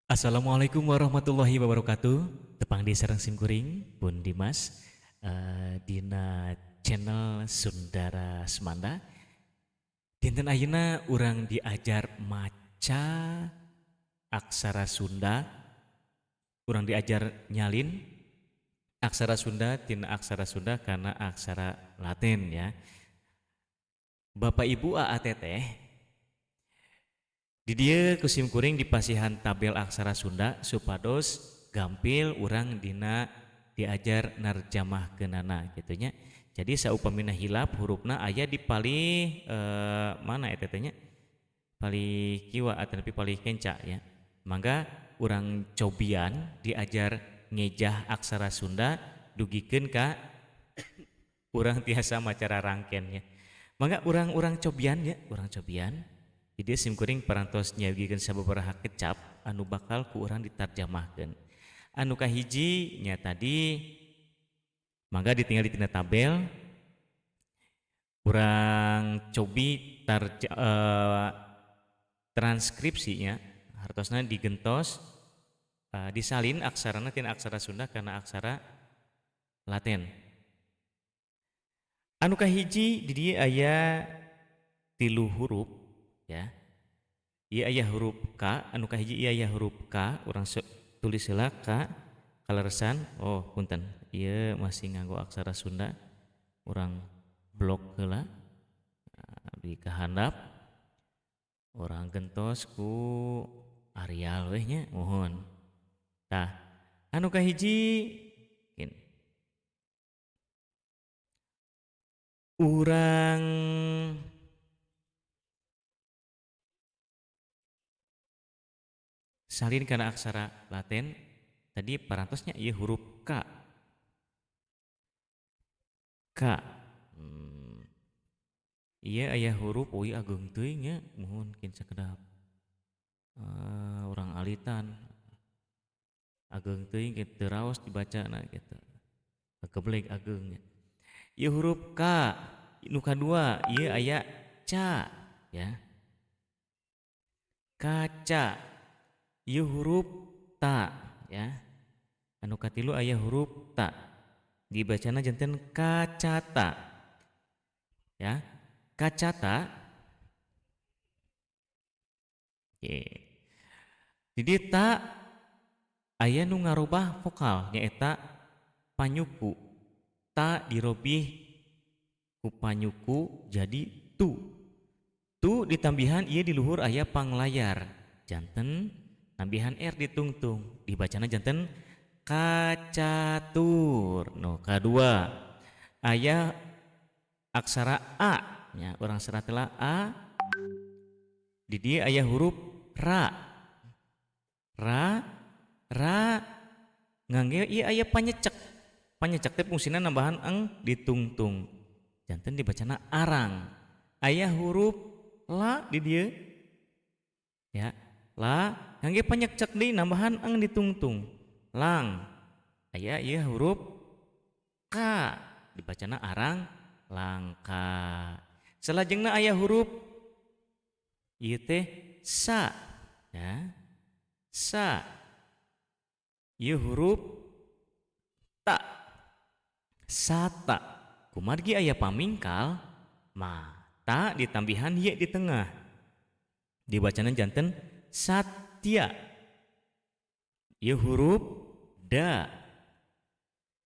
Assalamualaikum warahmatullahi wabarakatuh. Tepang di sareng simkuring pun Dimas dina channel Sundara Semanda. Dinten ayeuna urang diajar maca aksara Sunda, urang diajar nyalin aksara Sunda tina aksara Sunda karena aksara Latin ya. Bapak Ibu AAT teh di dia kusim kuring dipasihan tabel aksara Sunda supados gampil urang dina diajar narjamah kenana gitunya. Jadi saupamina hilap hurufna aya di palih mana eta teh nya? Palih kiwa ataupun palih kenca ya. Mangga urang cobian diajar ngejah aksara Sunda dugikeun ka urang tiasa macara rangkennya. Mangga urang cobian ya, urang cobian. Jadi simkuring parantos nyagikeun sababaraha kecap anu bakal ku urang ditarjamahkeun. Anu kahiji nya tadi mangga ditinggal di tina tabel urang cobi transkripsinya hartosna digentos disalin aksarana tina aksara Sunda karena aksara Latin. Anu kahiji di dieu aya 3 huruf ya. Ieu aya huruf K, anu kahiji ieu aya huruf K, urang tulis heula K kaleresan. Oh, punten. Ieu masih nganggo aksara Sunda. Urang blok heula di kahandap. Urang gentos ku Arial we nya, mohon. Tah, anu kahiji urang salin karena aksara Latin tadi parantosnya ieu huruf K. K. Ieu aya huruf ui ageung teuing nya, mohon kin sakedap. Urang alitan ageung teuing teu raos dibacana kitu. Keblek ageung nya. Ieu huruf K. Nu kadua ieu aya ca ya. Kaca. Ieu huruf ta ya. Anu katilu aya huruf ta. Dibacana janten kacata. Ya. Kacata. Oke. Jadi ta aya nu ngarubah vokal nyaeta panyuku. Ta dirobih ku panyuku jadi tu. Tu ditambihan ieu di luhur aya panglayar. Janten tambihan R ditungtung. Dibacana janten kacatur. No, kadua aya aksara A nya urang serat heula A. Di dieu aya huruf ra. Ra ngangge ieu aya panyecek. Panyecek teh fungsina nambahan eng ditungtung. Janten dibacana arang. Aya huruf la di dieu. Ya, la ngangge panyecek deui nambahan eng ditungtung. Lang. Aya ieu huruf K. Dibacana arang langka. Salajengna aya huruf ieu teh sa ya. Sa. Ieu huruf ta. Sata. Kumargi aya pamingkal mah ta ditambihan ye di tengah. Dibacana janten satya. Ieu huruf da.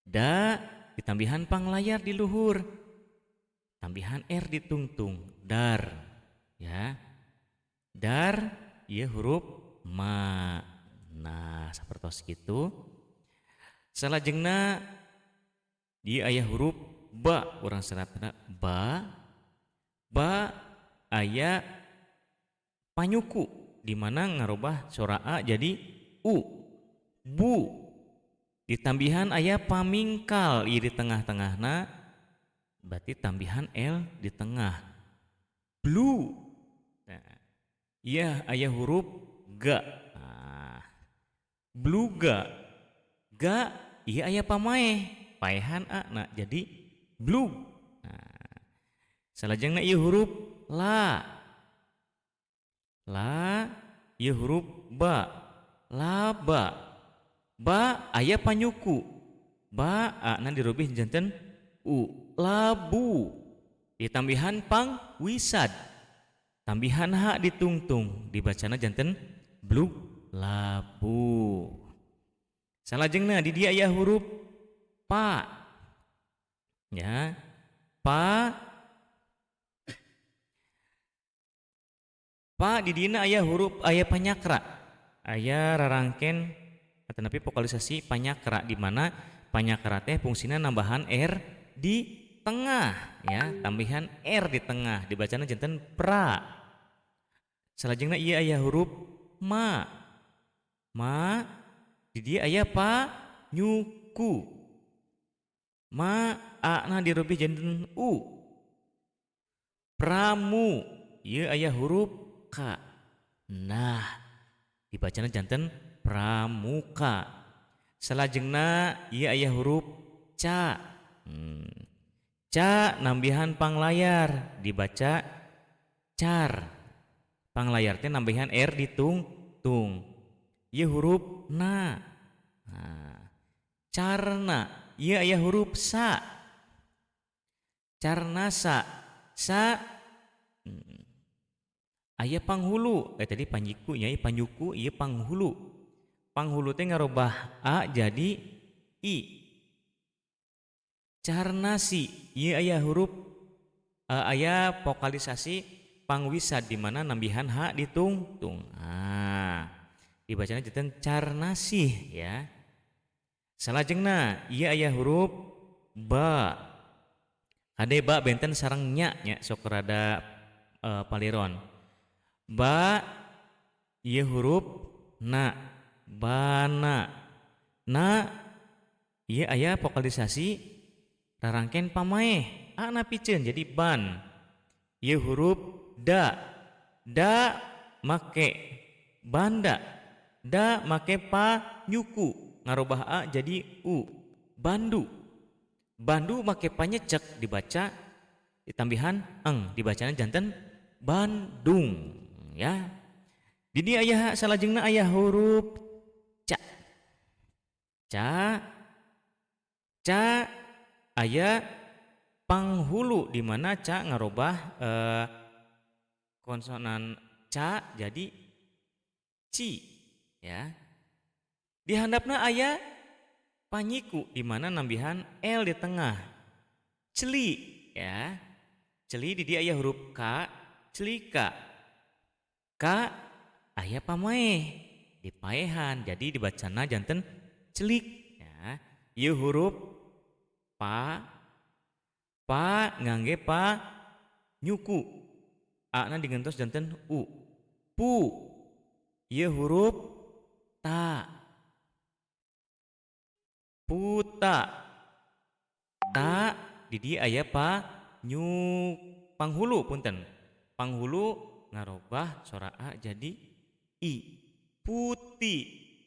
Da ditambihan panglayar di luhur. Tambihan R ditungtung. Dar. Ya. Dar ieu huruf ma. Nah, sapertos kitu. Salajengna dieu aya huruf ba, urang seratna ba. Ba aya panyuku di mana ngarubah sora A jadi U. Bu. Ditambihan aya pamingkal ieu di tengah-tengahna berarti tambihan L di tengah. Blue. Nah, iya aya huruf ga. Nah, bluga. Ga ieu aya pamaeh, paehan A nah jadi blug. Nah, salajengna ieu huruf la. La ieu huruf ba. laba. Ba aya panyuku. Ba na dirubih janten labu. Ditambihan pang wisad. Tambihan ha ditungtung. Dibacana janten bluk labu. Salajengna di dia aya huruf pa. Ya. Pa di dina aya huruf aya panyakra. Aya rarangken tetapi vokalisasi panyakra di mana panyakra teh fungsina nambahan r di tengah ya, tambahan r di tengah dibacana janten pra. Salajengna ieu aya huruf ma. Ma di dieu aya pa nyuku. Ma na dirubih janten u. Pramu ieu aya huruf ka. Nah, dibacana janten pramuka. Salajengna ieu aya huruf ca. Ca nambihan panglayar dibaca car. Panglayar teh nambihan r ditung-tung. Ieu huruf na. Nah, carna ieu aya huruf sa. Carnasa. Sa aya panghulu. Tadi panyiku nya panyuku ieu panghulu. Panghulu teh ngarobah a jadi i. Carnasi ieu aya huruf aya vokalisasi pangwisad di mana nambihan ha ditungtung. Dibacana janten carnasih ya. Salajengna ieu aya huruf ba. Kade ba benten sareng nya sok rada paliron. Ba ieu huruf na. Bana. Na ieu aya vokalisasi rarangken pamaeh na piceun jadi ban. Ieu huruf da. Da make banda. Da make pa nyuku ngarobah a jadi u. Bandu. Bandu make panyecek dibaca ditambihan eng dibacana janten Bandung ya. Di dieu aya salajengna aya huruf ca. Ca aya panghulu di mana ca ngarobah konsonan ca jadi ci ya. Di handapna aya panyiku di mana nambihan l di tengah. Celi ya. Celi di dieu aya huruf ka, celika. Ka aya pamaeh dipaehan jadi dibacana janten celik ya. Ieu huruf pa. Pa ngangge pa nyuku. A na digentos janten u. Pu ieu huruf ta. Puta. Ta di dieu aya pa panghulu punten. Panghulu ngarobah sora a jadi i. Putih.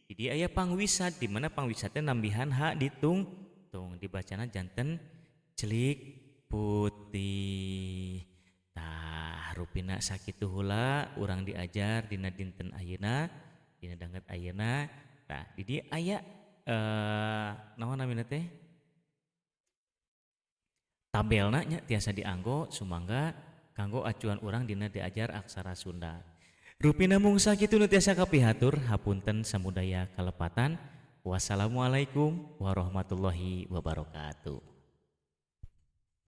Jadi aya pangwisad di mana pangwisadnya nambihan ha ditungtung dibacana janten celik putih. Tah rupina sakitu heula urang diajar dina dinten ayeuna, dina danget ayeuna. Tah di dieu aya naon namina teh? Tabelna nya tiasa dianggo sumangga kanggo acuan urang dina diajar aksara Sunda. Rupina mung sakitu nu tiasa kapihatur hapunten samudaya kalepatan. Wassalamualaikum warahmatullahi wabarakatuh.